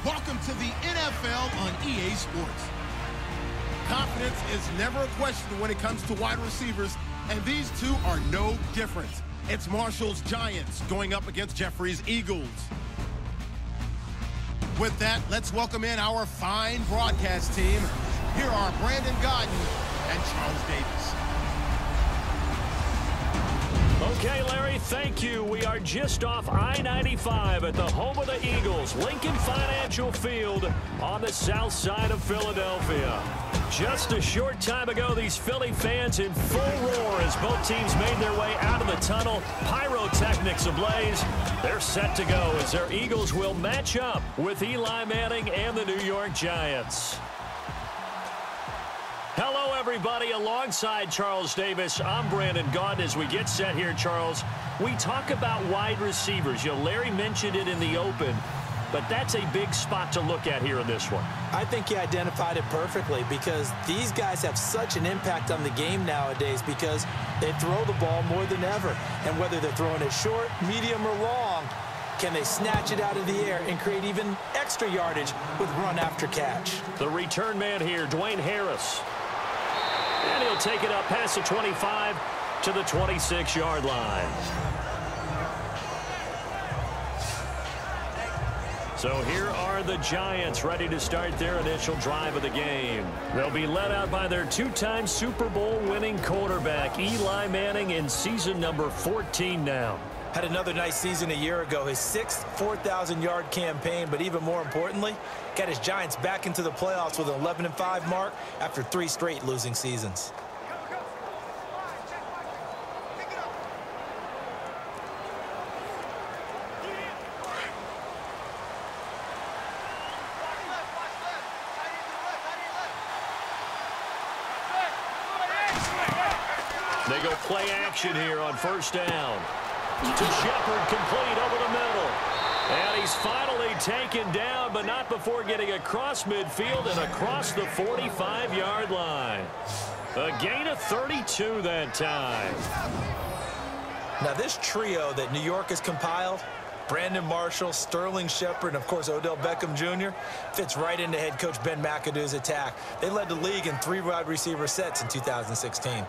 Welcome to the NFL on EA Sports. Confidence is never a question when it comes to wide receivers, and these two are no different. It's Marshall's Giants going up against Jeffrey's Eagles. With that, let's welcome in our fine broadcast team. Here are Brandon Godden and Charles Davis. Okay, Larry, thank you. We are just off I-95 at the home of the Eagles, Lincoln Financial Field on the south side of Philadelphia. Just a short time ago, these Philly fans in full roar as both teams made their way out of the tunnel. Pyrotechnics ablaze. They're set to go as their Eagles will match up with Eli Manning and the New York Giants. Hello, everybody. Alongside Charles Davis, I'm Brandon Godden. As we get set here, Charles, we talk about wide receivers. You know, Larry mentioned it in the open, but that's a big spot to look at here in this one. I think he identified it perfectly because these guys have such an impact on the game nowadays because they throw the ball more than ever. And whether they're throwing it short, medium, or long, can they snatch it out of the air and create even extra yardage with run after catch? The return man here, Dwayne Harris. And he'll take it up past the 25 to the 26-yard line. So here are the Giants ready to start their initial drive of the game. They'll be led out by their two-time Super Bowl winning quarterback, Eli Manning, in season number 14 now. Had another nice season a year ago, his sixth 4,000-yard campaign, but even more importantly, got his Giants back into the playoffs with an 11-5 mark after 3 straight losing seasons. They go play action here on first down. To Shepard, complete over the middle. And he's finally taken down, but not before getting across midfield and across the 45-yard line. A gain of 32 that time. Now this trio that New York has compiled, Brandon Marshall, Sterling Shepard, and of course Odell Beckham Jr., fits right into head coach Ben McAdoo's attack. They led the league in 3 wide receiver sets in 2016.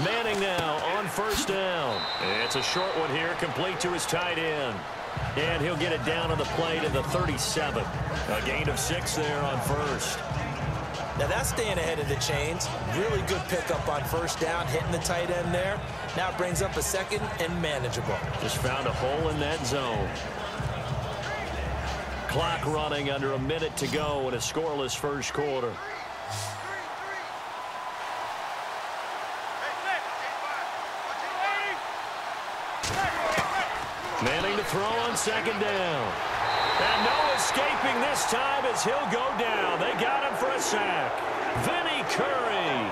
Manning now on first down. It's a short one here, complete to his tight end. And he'll get it down on the play to the 37. A gain of 6 there on first. Now that's staying ahead of the chains. Really good pickup on first down, hitting the tight end there. Now it brings up a second and manageable. Just found a hole in that zone. Clock running under a minute to go in a scoreless first quarter. Manning to throw on second down. And no escaping this time as he'll go down. They got him for a sack. Vinny Curry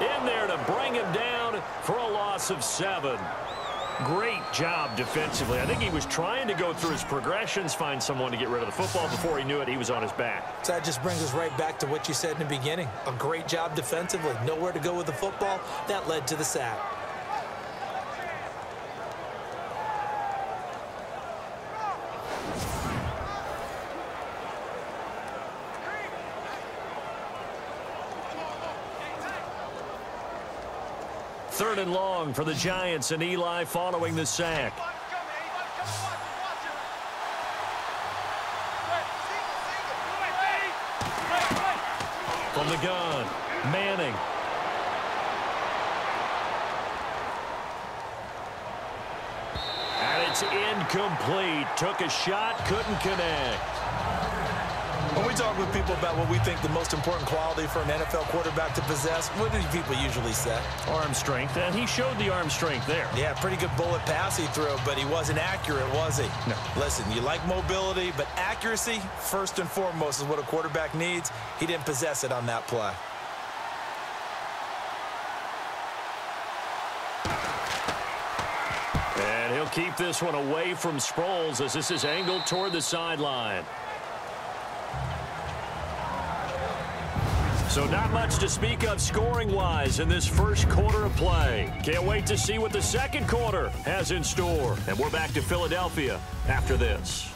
in there to bring him down for a loss of 7. Great job defensively. I think he was trying to go through his progressions, find someone to get rid of the football. Before he knew it, he was on his back. So that just brings us right back to what you said in the beginning. A great job defensively. Nowhere to go with the football. That led to the sack. Third and long for the Giants, and Eli following the sack. From the gun, Manning. And it's incomplete. Took a shot, couldn't connect. When we talk with people about what we think the most important quality for an NFL quarterback to possess, what do people usually say? Arm strength, and he showed the arm strength there. Yeah, pretty good bullet pass he threw, but he wasn't accurate, was he? No. Listen, you like mobility, but accuracy, first and foremost, is what a quarterback needs. He didn't possess it on that play. They'll keep this one away from Sproles as this is angled toward the sideline. So not much to speak of scoring-wise in this first quarter of play. Can't wait to see what the second quarter has in store. And we're back to Philadelphia after this.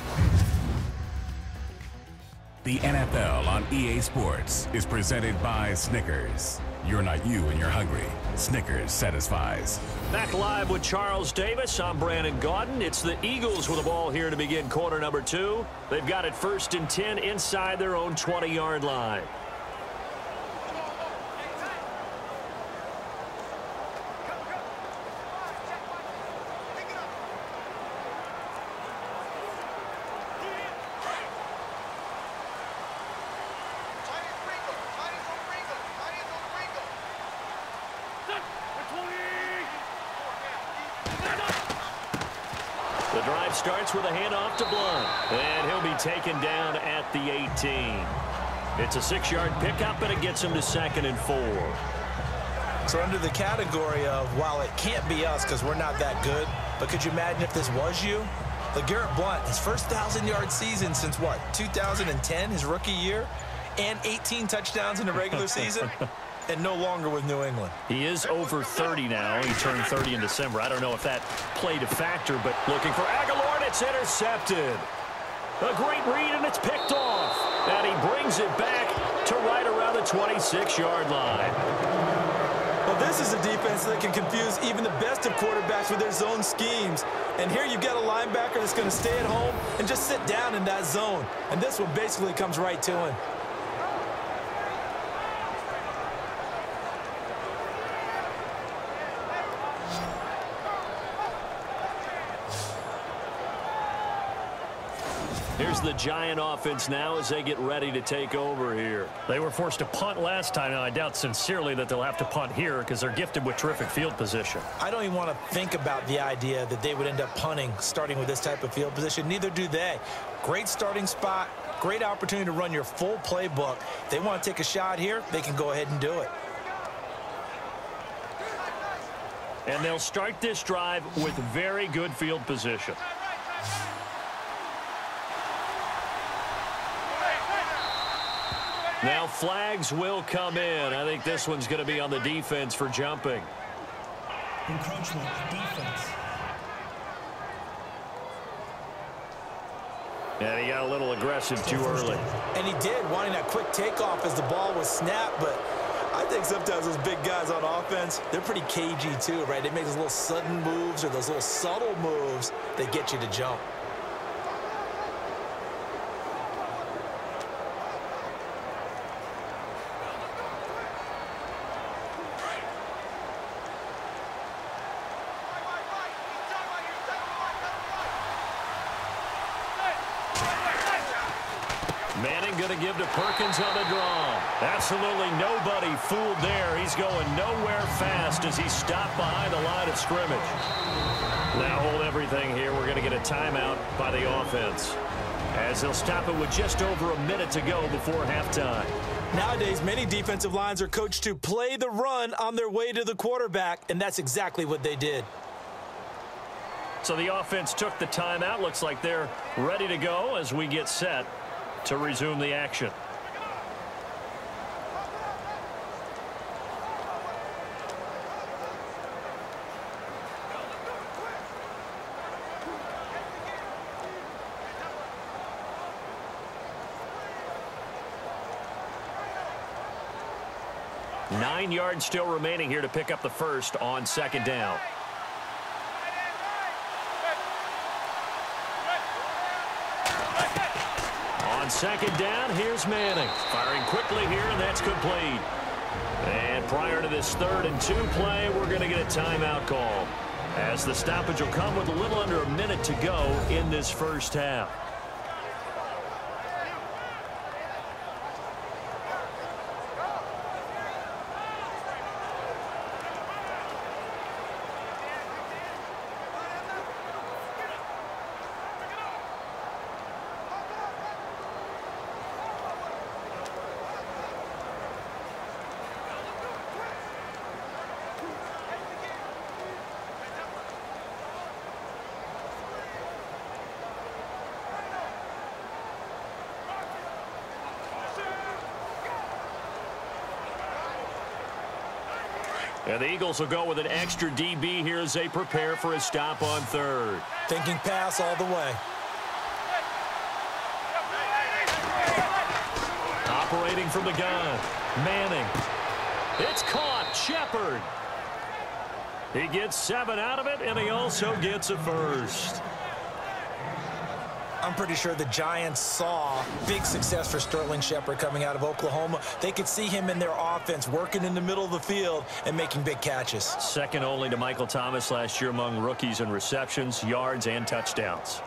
The NFL on EA Sports is presented by Snickers. You're not you when you're hungry. Snickers satisfies. Back live with Charles Davis. I'm Brandon Gaudin. It's the Eagles with the ball here to begin quarter number 2. They've got it 1st and 10 inside their own 20-yard line. The drive starts with a handoff to Blunt, and he'll be taken down at the 18. It's a 6-yard pickup, and it gets him to 2nd and 4. So under the category of, while it can't be us because we're not that good, but could you imagine if this was you? LeGarrette Blunt, his first 1,000-yard season since, what, 2010, his rookie year, and 18 touchdowns in the regular season? And no longer with New England. He is over 30 now. He turned 30 in December. I don't know if that played a factor, but looking for Aguilar, and it's intercepted. A great read, and it's picked off. And he brings it back to right around the 26-yard line. Well, this is a defense that can confuse even the best of quarterbacks with their zone schemes. And here you've got a linebacker that's going to stay at home and just sit down in that zone. And this one basically comes right to him. Here's the Giant offense now as they get ready to take over here. They were forced to punt last time. Now, I doubt sincerely that they'll have to punt here because they're gifted with terrific field position. I don't even want to think about the idea that they would end up punting starting with this type of field position. Neither do they. Great starting spot, great opportunity to run your full playbook. If they want to take a shot here, they can go ahead and do it. And they'll start this drive with very good field position. Now flags will come in. I think this one's going to be on the defense for jumping. Encroachment, defense. And he got a little aggressive too early. And he did, wanting that quick takeoff as the ball was snapped. But I think sometimes those big guys on offense, they're pretty cagey too, right? They make those little sudden moves or those little subtle moves that get you to jump. Manning going to give to Perkins on the draw. Absolutely nobody fooled there. He's going nowhere fast as he's stopped behind the line of scrimmage. Now hold everything here. We're going to get a timeout by the offense as they'll stop it with just over a minute to go before halftime. Nowadays, many defensive lines are coached to play the run on their way to the quarterback, and that's exactly what they did. So the offense took the timeout. Looks like they're ready to go as we get set to resume the action. Nine yards still remaining here to pick up the first on 2nd down. On 2nd down, here's Manning. Firing quickly here, and that's complete. And prior to this 3rd and 2 play, we're going to get a timeout call, as the stoppage will come with a little under a minute to go in this first half. And the Eagles will go with an extra DB here as they prepare for a stop on third. Thinking pass all the way. Operating from the gun. Manning. It's caught. Shepard. He gets 7 out of it, and he also gets a first. I'm pretty sure the Giants saw big success for Sterling Shepard coming out of Oklahoma. They could see him in their offense working in the middle of the field and making big catches. Second only to Michael Thomas last year among rookies in receptions, yards, and touchdowns.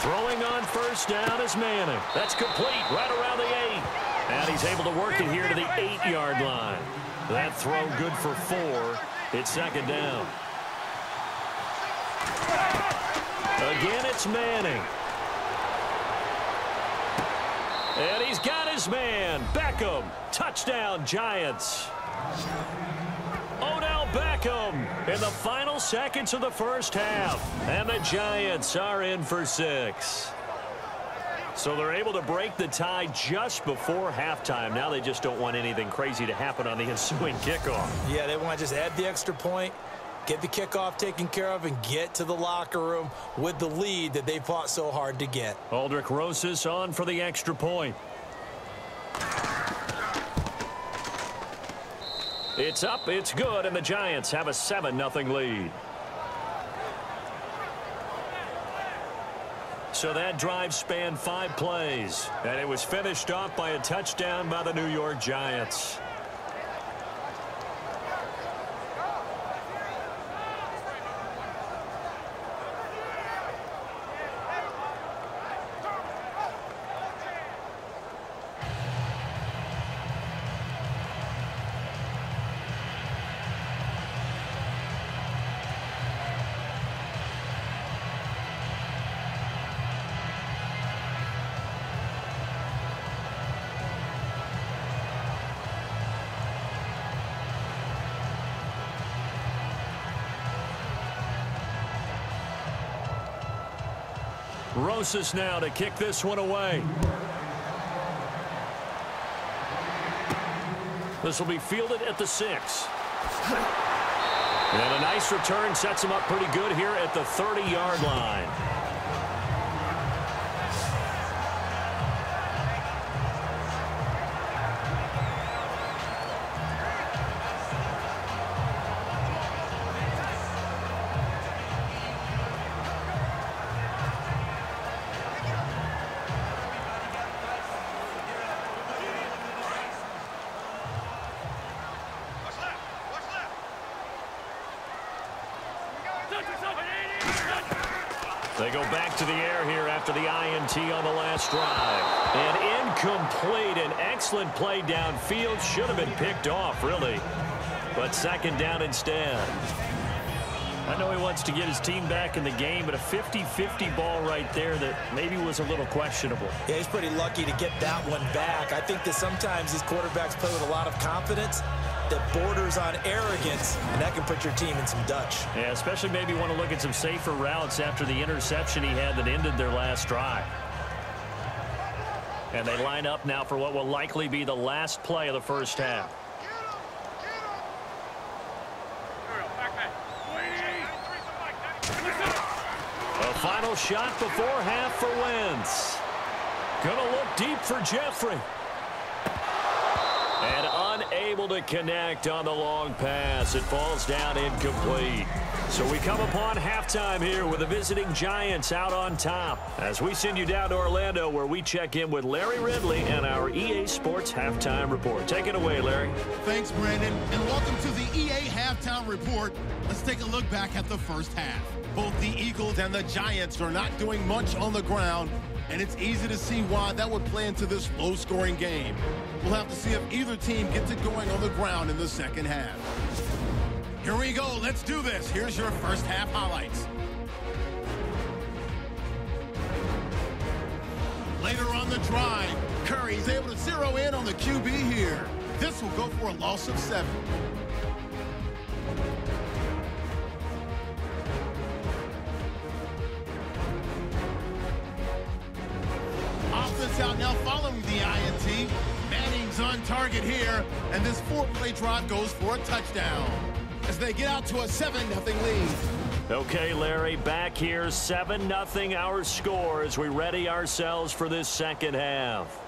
Throwing on first down is Manning. That's complete right around the 8. And he's able to work it here to the 8-yard line. That throw good for 4. It's second down. Again, it's Manning. And he's got his man. Beckham. Touchdown, Giants. Odell Beckham in the final seconds of the first half. And the Giants are in for 6. So they're able to break the tie just before halftime. Now they just don't want anything crazy to happen on the ensuing kickoff. Yeah, they want to just add the extra point, get the kickoff taken care of, and get to the locker room with the lead that they fought so hard to get. Aldrick Rosas on for the extra point. It's up, it's good, and the Giants have a 7-0 lead. So that drive spanned 5 plays, and it was finished off by a touchdown by the New York Giants. Rosas now to kick this one away. This will be fielded at the 6. And a nice return sets him up pretty good here at the 30-yard line. They go back to the air here after the INT on the last drive. And incomplete. An excellent play downfield. Should have been picked off, really. But second down instead. I know he wants to get his team back in the game, but a 50-50 ball right there that maybe was a little questionable. Yeah, he's pretty lucky to get that one back. I think that sometimes these quarterbacks play with a lot of confidence that borders on arrogance, and that can put your team in some Dutch. Yeah, especially maybe want to look at some safer routes after the interception he had that ended their last drive. And they line up now for what will likely be the last play of the first half. A final shot before half for Wentz. Gonna look deep for Jeffrey. And unable to connect on the long pass. It falls down incomplete. So we come upon halftime here with the visiting Giants out on top. As we send you down to Orlando, where we check in with Larry Ridley and our EA Sports Halftime Report. Take it away, Larry. Thanks, Brandon, and welcome to the EA Halftime Report. Let's take a look back at the first half. Both the Eagles and the Giants are not doing much on the ground, and it's easy to see why that would play into this low-scoring game. We'll have to see if either team gets it going on the ground in the second half. Here we go. Let's do this. Here's your first half highlights. Later on the drive, Curry's able to zero in on the QB here. This will go for a loss of 7. Offense out now following the INT. Manning's on target here, and this 4-play drive goes for a touchdown as they get out to a 7-0 lead. Okay, Larry, back here, 7-0 our score as we ready ourselves for this second half.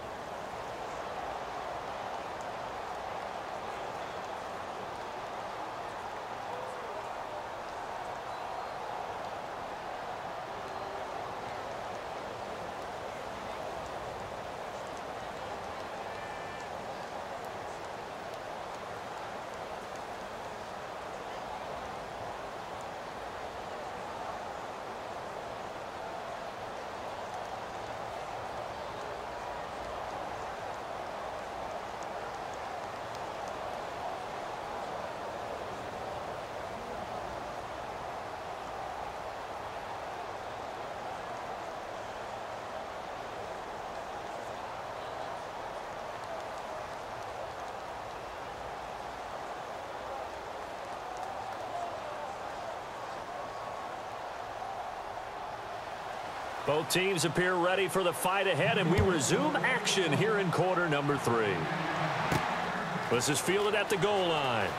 Both teams appear ready for the fight ahead, and we resume action here in quarter number 3. This is fielded at the goal line.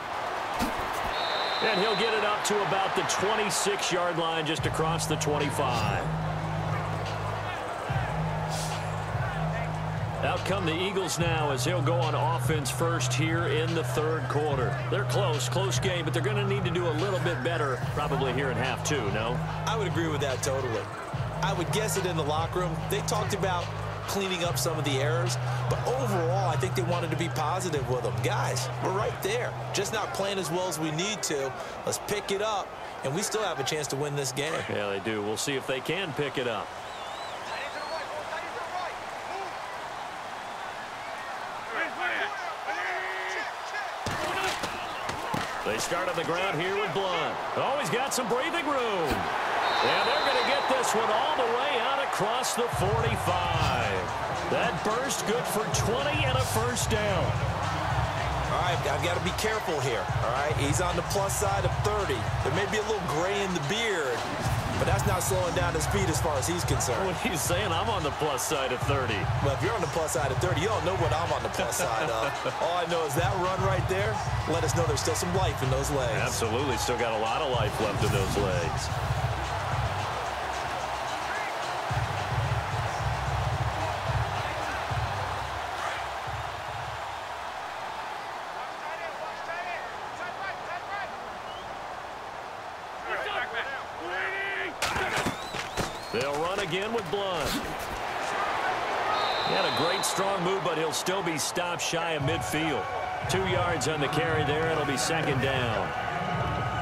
And he'll get it up to about the 26-yard line, just across the 25. Out come the Eagles now as he'll go on offense first here in the third quarter. They're close game, but they're going to need to do a little bit better probably here in half 2, no? I would agree with that totally. I would guess it in the locker room. They talked about cleaning up some of the errors, but overall, I think they wanted to be positive with them. Guys, we're right there, just not playing as well as we need to. Let's pick it up, and we still have a chance to win this game. Yeah, they do. We'll see if they can pick it up. They start on the ground here with Blunt. Oh, he's got some breathing room. And they're going to get this one all the way out across the 45. That burst good for 20 and a first down. All right, I've got to be careful here. All right, he's on the plus side of 30. There may be a little gray in the beard, but that's not slowing down his speed as far as he's concerned. What he's saying, I'm on the plus side of 30. Well, if you're on the plus side of 30, you don't know what I'm on the plus side of. All I know is that run right there let us know there's still some life in those legs. Absolutely, still got a lot of life left in those legs. They'll run again with Blunt. He had a great strong move, but he'll still be stopped shy of midfield. 2 yards on the carry there. It'll be second down.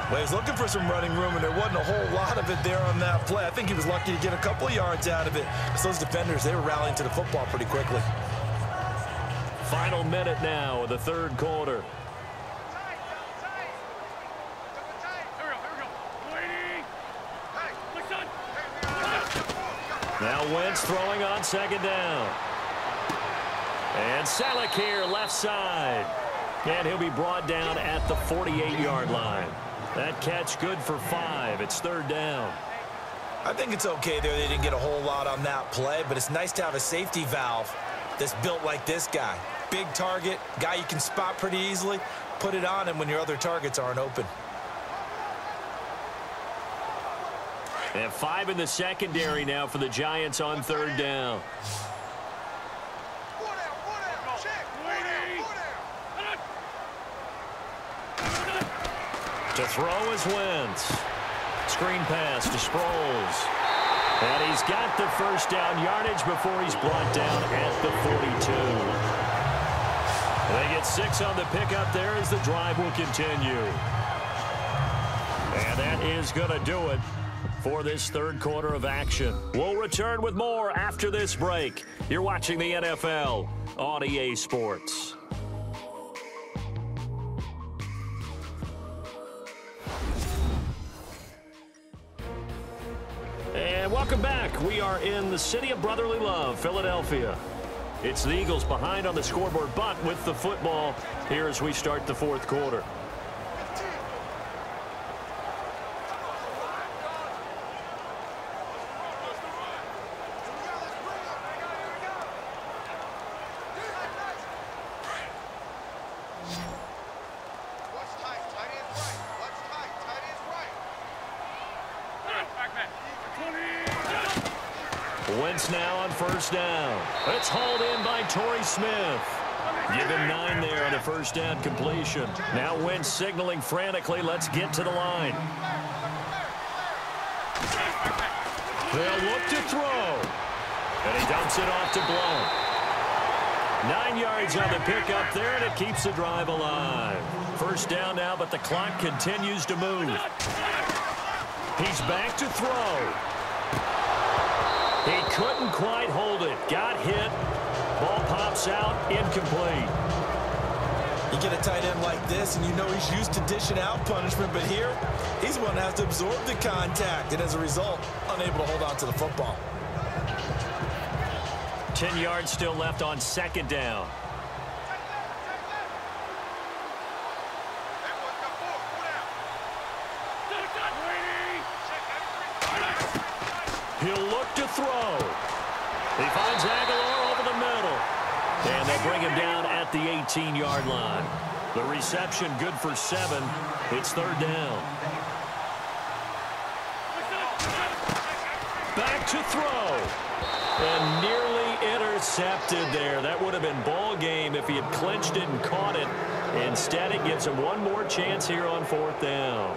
Well, he was looking for some running room, and there wasn't a whole lot of it there on that play. I think he was lucky to get a couple of yards out of it. So those defenders, they were rallying to the football pretty quickly. Final minute now of the third quarter. Now Wentz throwing on second down. And Salek here left side. And he'll be brought down at the 48-yard line. That catch good for 5. It's third down. I think it's okay there. They didn't get a whole lot on that play, but it's nice to have a safety valve that's built like this guy. Big target, guy you can spot pretty easily. Put it on him when your other targets aren't open. They have 5 in the secondary now for the Giants on third down. To throw is Wentz. Screen pass to Sproles. And he's got the first down yardage before he's brought down at the 42. They get 6 on the pickup there as the drive will continue. And that is going to do it for this third quarter of action. We'll return with more after this break. You're watching the NFL on EA Sports. And welcome back. We are in the city of brotherly love, Philadelphia. It's the Eagles behind on the scoreboard, but with the football here as we start the fourth quarter. Wentz now on first down. It's hauled in by Torrey Smith. Give him 9 there on a first down completion. Now Wentz signaling frantically, let's get to the line. They'll look to throw. And he dumps it off to Blount. 9 yards on the pickup there, and it keeps the drive alive. First down now, but the clock continues to move. He's back to throw. He couldn't quite hold it. Got hit. Ball pops out. Incomplete. You get a tight end like this, and you know he's used to dishing out punishment, but here, he's the one that has to absorb the contact, and as a result, unable to hold on to the football. 10 yards still left on second down. He'll look to throw. He finds Aguilar over the middle. And they'll bring him down at the 18-yard line. The reception good for 7. It's third down. Back to throw. And nearly intercepted there. That would have been ball game if he had clinched it and caught it. Instead, it gives him one more chance here on fourth down.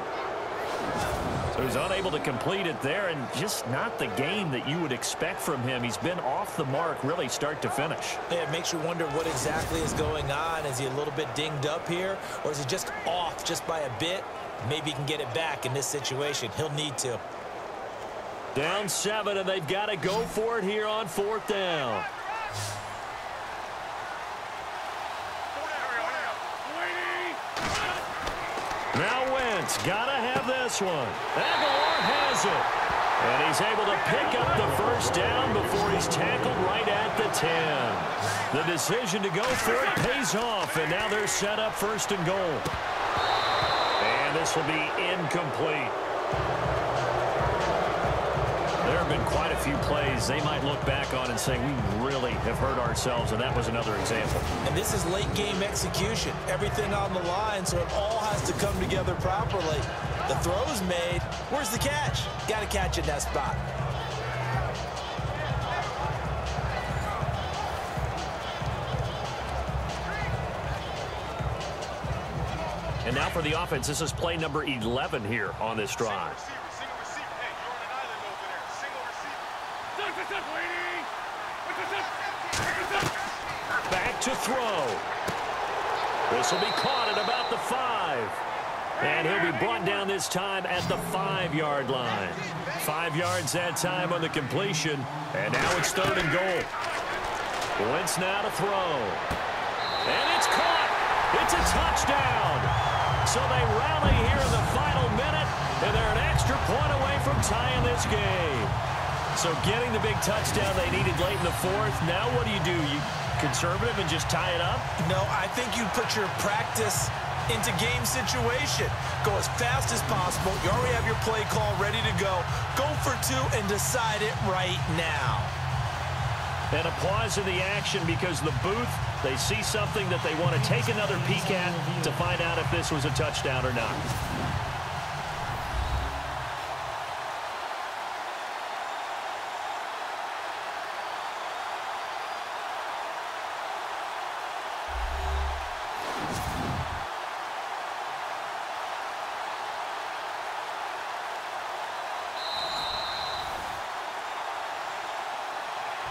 So he's unable to complete it there, and just not the game that you would expect from him. He's been off the mark really start to finish. Yeah, it makes you wonder what exactly is going on. Is he a little bit dinged up here, or is he just off just by a bit? Maybe he can get it back in this situation. He'll need to. Down 7, and they've got to go for it here on fourth down. Now Wentz, gotta have this one. Aguilar has it. And he's able to pick up the first down before he's tackled right at the 10. The decision to go for it pays off, and now they're set up first and goal. And this will be incomplete. There have been quite a few plays they might look back on and say, we really have hurt ourselves, and that was another example. And this is late-game execution. Everything on the line, so it all has to come together properly. The throw is made. Where's the catch? Got to catch it in that spot. And now for the offense, this is play number 11 here on this drive. Back to throw. This will be caught at about the 5. And he'll be brought down this time at the 5-yard line. 5 yards that time on the completion. And now it's third and goal. Wentz now to throw. And it's caught. It's a touchdown. So they rally here in the final minute, and they're an extra point away from tying this game. So getting the big touchdown they needed late in the fourth. Now what do? You conservative and just tie it up? No, I think you put your practice into game situation. Go as fast as possible. You already have your play call ready to go. Go for 2 and decide it right now. And a pause in the action because the booth, they see something that they want to take another peek at to find out if this was a touchdown or not.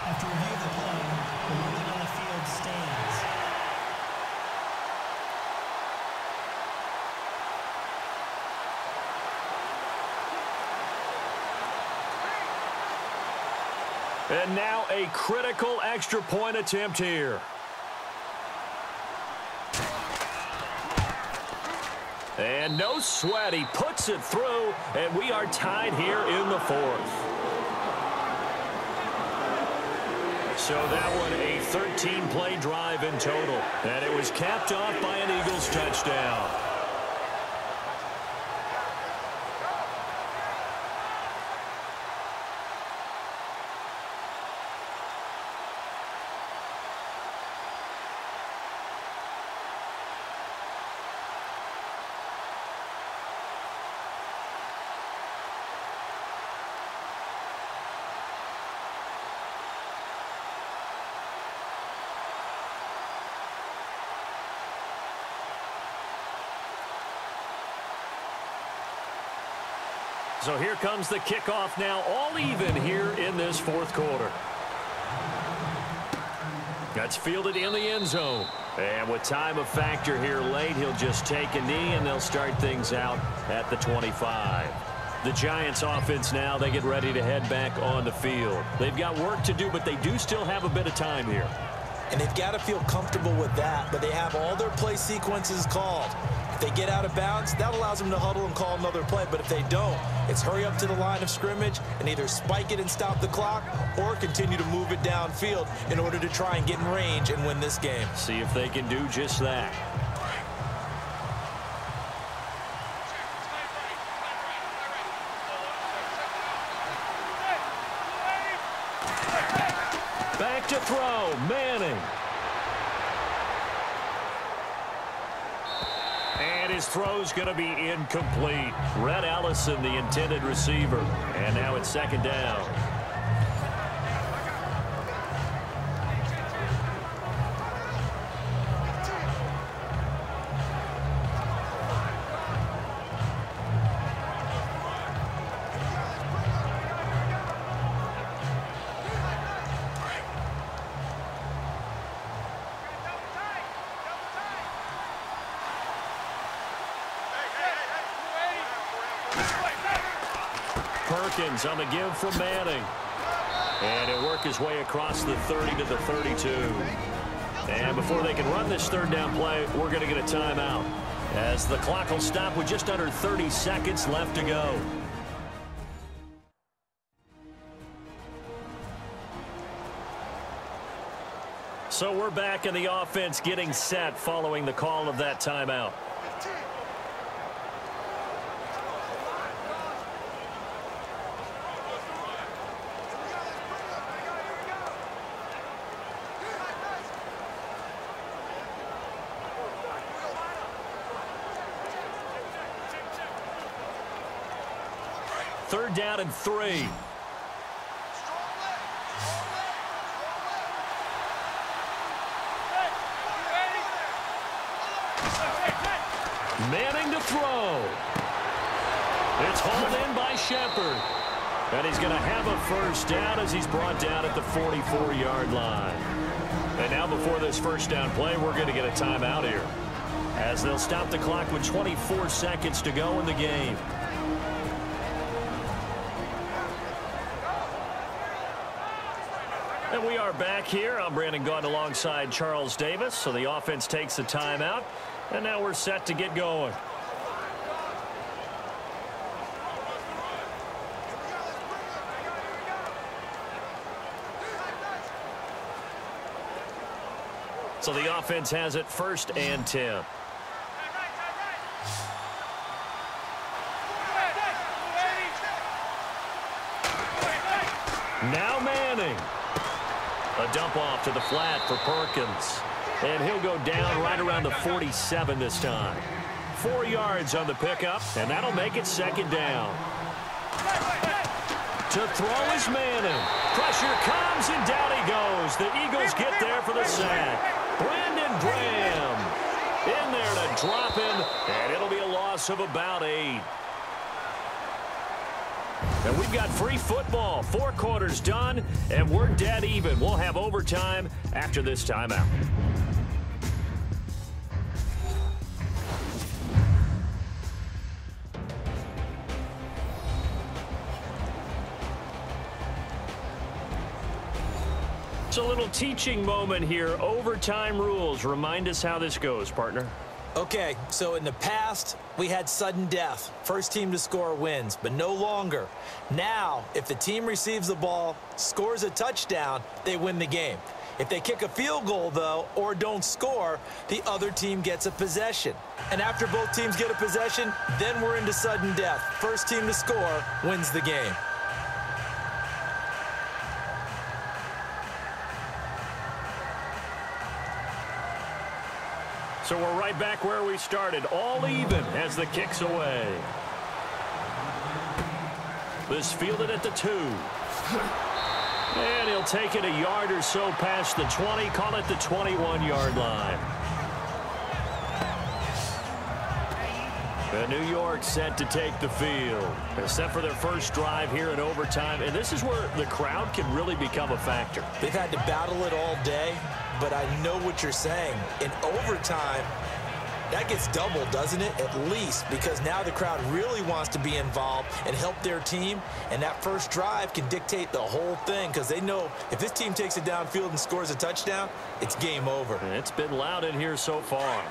After review of the play, the ruling on the field stands. And now a critical extra point attempt here. And no sweat. He puts it through, and we are tied here in the fourth. So that one a 13-play drive in total. And it was capped off by an Eagles touchdown. So here comes the kickoff now, all even here in this fourth quarter. That's fielded in the end zone. And with time a factor here late, he'll just take a knee and they'll start things out at the 25. The Giants offense now, they get ready to head back on the field. They've got work to do, but they do still have a bit of time here. And they've got to feel comfortable with that, but they have all their play sequences called. If they get out of bounds, that allows them to huddle and call another play. But if they don't, it's hurry up to the line of scrimmage and either spike it and stop the clock or continue to move it downfield in order to try and get in range and win this game. See if they can do just that. Back to throw, Manning. And his throw's going to be incomplete. Red Allison, the intended receiver. And now it's second down. Perkins on the give from Manning. And he'll work his way across the 30 to the 32. And before they can run this third down play, we're going to get a timeout, as the clock will stop with just under 30 seconds left to go. So we're back in the offense getting set following the call of that timeout. Third down and 3. Manning to throw. It's hauled in by Shepard. And he's going to have a first down as he's brought down at the 44-yard line. And now before this first down play, we're going to get a timeout here, as they'll stop the clock with 24 seconds to go in the game. And we are back here. I'm Brandon Gaudin alongside Charles Davis. So the offense takes a timeout, and now we're set to get going. So the offense has it 1st and 10. Now Manning. A dump off to the flat for Perkins. And he'll go down right around the 47 this time. 4 yards on the pickup, and that'll make it second down. To throw is Manning. Pressure comes, and down he goes. The Eagles get there for the sack. Brandon Graham in there to drop him, and it'll be a loss of about 8. And we've got free football. 4 quarters done, and we're dead even. We'll have overtime after this timeout. It's a little teaching moment here. Overtime rules. Remind us how this goes, partner. Okay, so in the past, we had sudden death. First team to score wins, but no longer. Now, if the team receives the ball, scores a touchdown, they win the game. If they kick a field goal, though, or don't score, the other team gets a possession. And after both teams get a possession, then we're into sudden death. First team to score wins the game. So we're right back where we started, all even as the kick's away. This fielded at the 2. And he'll take it a yard or so past the 20, call it the 21-yard line. And New York set to take the field, except for their first drive here in overtime. And this is where the crowd can really become a factor. They've had to battle it all day, but I know what you're saying. In overtime, that gets doubled, doesn't it? At least, because now the crowd really wants to be involved and help their team. And that first drive can dictate the whole thing, because they know if this team takes it downfield and scores a touchdown, it's game over. And it's been loud in here so far.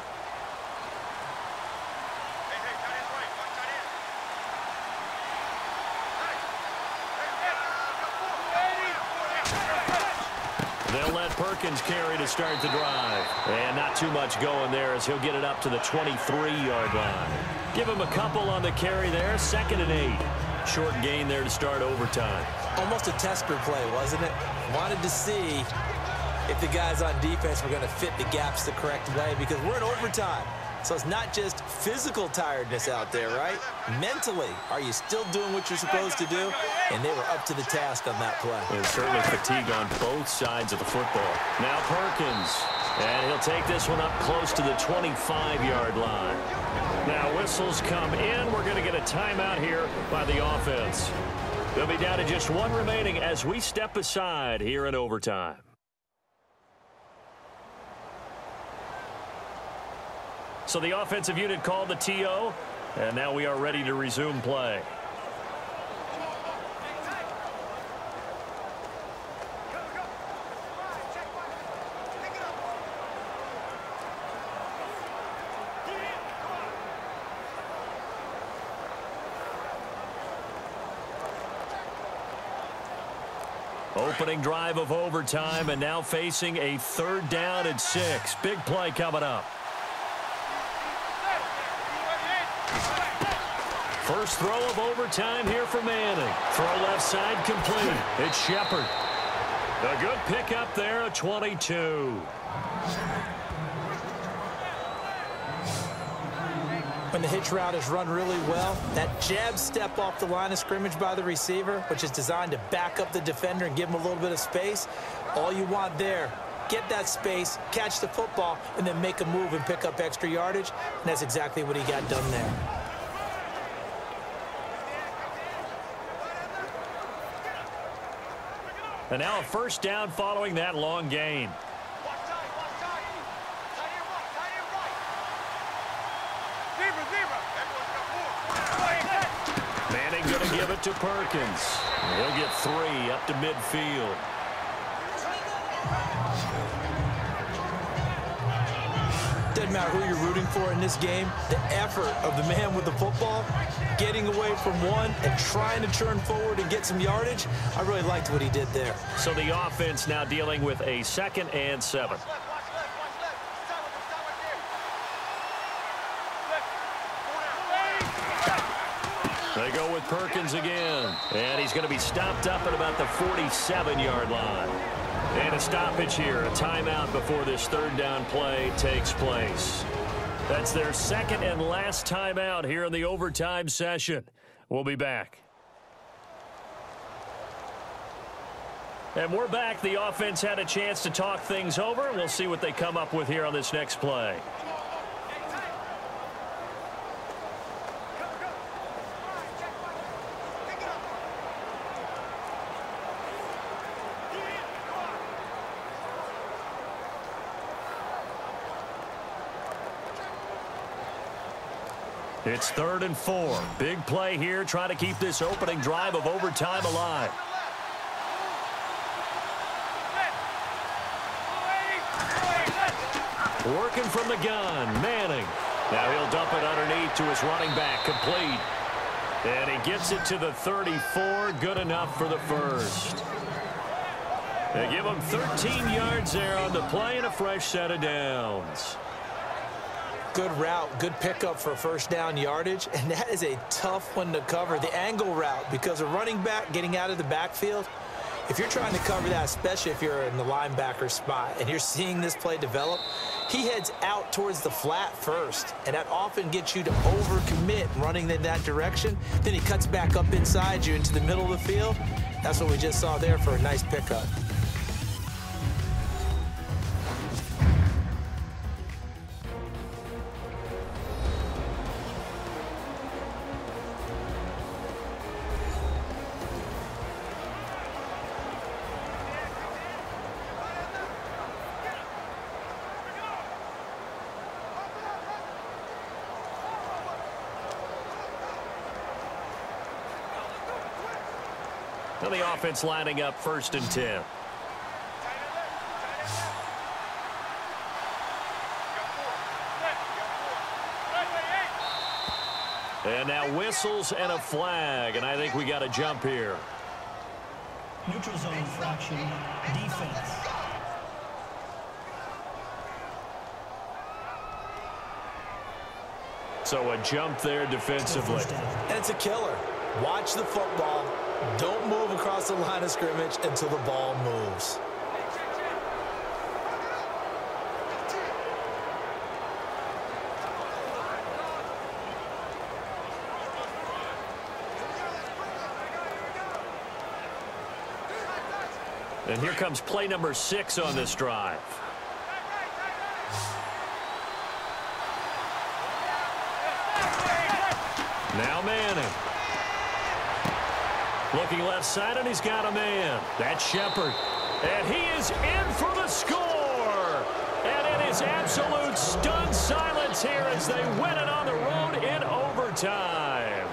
They'll let Perkins carry to start the drive. And not too much going there as he'll get it up to the 23-yard line. Give him a couple on the carry there. 2nd and 8. Short gain there to start overtime. Almost a tester play, wasn't it? Wanted to see if the guys on defense were going to fit the gaps the correct way, because we're in overtime. So it's not just physical tiredness out there, right? Mentally, are you still doing what you're supposed to do? And they were up to the task on that play. There's certainly fatigue on both sides of the football. Now Perkins, and he'll take this one up close to the 25-yard line. Now whistles come in. We're going to get a timeout here by the offense. They'll be down to just one remaining as we step aside here in overtime. So the offensive unit called the TO, and now we are ready to resume play. Opening drive of overtime, and now facing a 3rd down and 6. Big play coming up. First throw of overtime here for Manning. Throw left side complete. It's Shepard. A good pickup there, a 22. When the hitch route is run really well, that jab step off the line of scrimmage by the receiver, which is designed to back up the defender and give him a little bit of space, all you want there, get that space, catch the football, and then make a move and pick up extra yardage. And that's exactly what he got done there. And now a first down following that long gain. Manning going to give it to Perkins. He'll get 3 up to midfield. Doesn't matter who you're rooting for in this game, the effort of the man with the football, getting away from one and trying to turn forward and get some yardage, I really liked what he did there. So the offense now dealing with a 2nd and 7. They go with Perkins again, and he's going to be stopped up at about the 47-yard line. And a stoppage here, a timeout before this 3rd down play takes place. That's their 2nd and last timeout here in the overtime session. We'll be back. And we're back. The offense had a chance to talk things over, and we'll see what they come up with here on this next play. It's 3rd and 4. Big play here, trying to keep this opening drive of overtime alive. Working from the gun, Manning. Now he'll dump it underneath to his running back, complete. And he gets it to the 34, good enough for the first. They give him 13 yards there on the play and a fresh set of downs. Good route, good pickup for first down yardage, and that is a tough one to cover, the angle route, because a running back getting out of the backfield, if you're trying to cover that, especially if you're in the linebacker spot and you're seeing this play develop, he heads out towards the flat first, and that often gets you to overcommit running in that direction. Then he cuts back up inside you into the middle of the field. That's what we just saw there for a nice pickup. Well, the offense lining up 1st and 10. And now whistles and a flag, and I think we got a jump here. Neutral zone infraction, defense. So a jump there defensively. And it's a killer. Watch the football. Don't move across the line of scrimmage until the ball moves. And here comes play number 6 on this drive. Now Manning. Looking left side, and he's got a man. That's Shepard. And he is in for the score. And it is absolute stunned silence here as they win it on the road in overtime.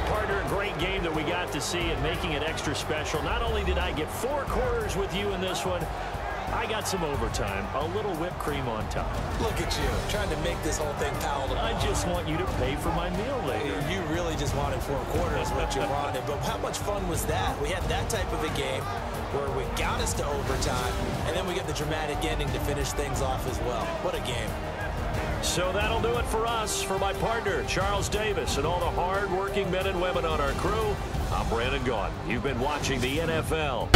Partner, a great game that we got to see and making it extra special. Not only did I get 4 quarters with you in this one, I got some overtime, a little whipped cream on top. Look at you, trying to make this whole thing palatable. I just want you to pay for my meal later. You really just wanted 4 quarters, what you wanted. But how much fun was that? We had that type of a game where we got us to overtime, and then we get the dramatic ending to finish things off as well. What a game. So that'll do it for us. For my partner, Charles Davis, and all the hard-working men and women on our crew, I'm Brandon Gaudin. You've been watching the NFL.